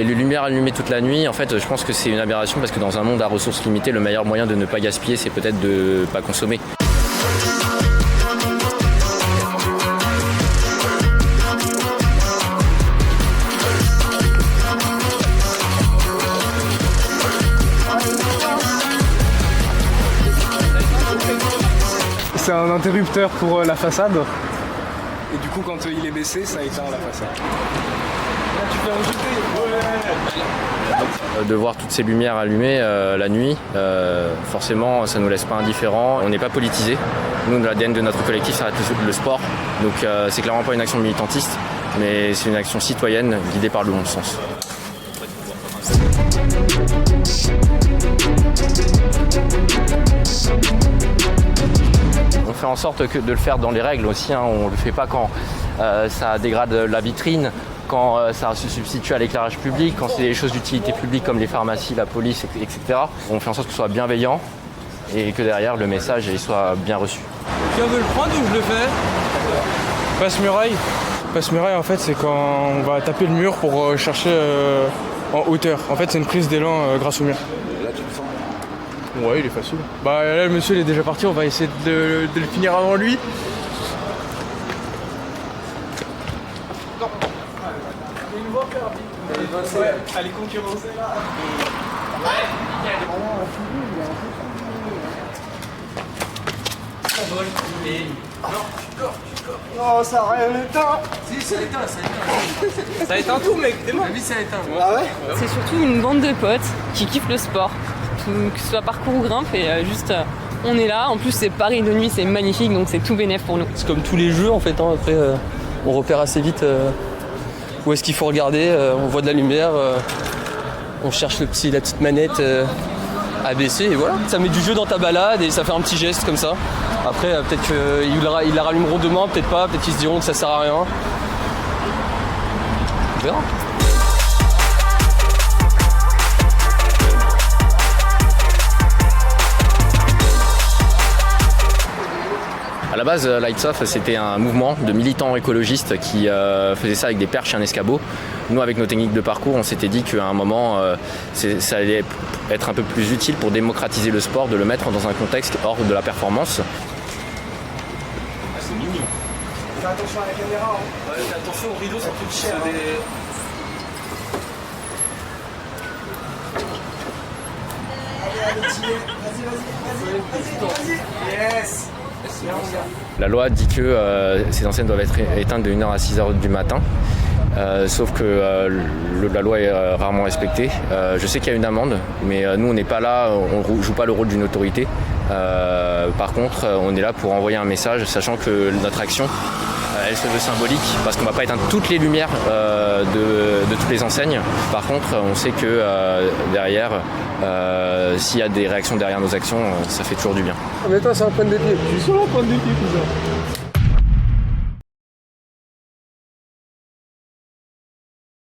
Et les lumières allumées toute la nuit, en fait, je pense que c'est une aberration parce que dans un monde à ressources limitées, le meilleur moyen de ne pas gaspiller, c'est peut-être de ne pas consommer. C'est un interrupteur pour la façade. Et du coup, quand il est baissé, ça éteint la façade. Là, tu peux rajouter. De voir toutes ces lumières allumées la nuit, forcément, ça ne nous laisse pas indifférents. On n'est pas politisé. Nous, l'ADN de notre collectif, ça reste le sport. Donc, c'est clairement pas une action militantiste, mais c'est une action citoyenne guidée par le bon sens. On fait en sorte de le faire dans les règles aussi, hein. On ne le fait pas quand ça dégrade la vitrine, quand ça se substitue à l'éclairage public, quand c'est des choses d'utilité publique comme les pharmacies, la police, etc. On fait en sorte que ce soit bienveillant et que derrière le message il soit bien reçu. Quelqu'un veut le prendre ou je le fais? Passe-muraille. Passe-muraille, en fait, c'est quand on va taper le mur pour chercher en hauteur. En fait, c'est une prise d'élan grâce au mur. Et là, tu le sens? Ouais, il est facile. Bah là, le monsieur il est déjà parti, on va essayer de le finir avant lui. Elle est concurrencée là. Non, ça a rien éteint. Si, ça éteint. Ça éteint tout, mec, t'es mort. Oui, ça éteint. Ah ouais? C'est surtout une bande de potes qui kiffent le sport, que ce soit parcours ou grimpe, et on est là. En plus, c'est Paris de nuit, c'est magnifique, donc c'est tout bénef pour nous. C'est comme tous les jeux en fait, hein. Après on repère assez vite où est-ce qu'il faut regarder, on voit de la lumière, on cherche la petite manette à baisser et voilà. Ça met du jeu dans ta balade et ça fait un petit geste comme ça. Après peut-être qu'ils la rallumeront demain, peut-être pas, peut-être qu'ils se diront que ça sert à rien. On verra. À la base, Lights Off, c'était un mouvement de militants écologistes qui faisaient ça avec des perches et un escabeau. Nous, avec nos techniques de parcours, on s'était dit qu'à un moment, ça allait être un peu plus utile pour démocratiser le sport, de le mettre dans un contexte hors de la performance. C'est mignon. Fais attention à la caméra. Hein. Ouais, fais attention au rideau, ça coûte cher. Vas-y. Yes. La loi dit que ces enseignes doivent être éteintes de 1h à 6h du matin. Sauf que la loi est rarement respectée. Je sais qu'il y a une amende, mais nous on n'est pas là, on ne joue pas le rôle d'une autorité. Par contre, on est là pour envoyer un message, sachant que notre action, elle se veut symbolique, parce qu'on ne va pas éteindre toutes les lumières de toutes les enseignes. Par contre, on sait que derrière, s'il y a des réactions derrière nos actions, ça fait toujours du bien. Mais toi, c'est un point de pied. Je suis sur la pointe des pieds, tout ça.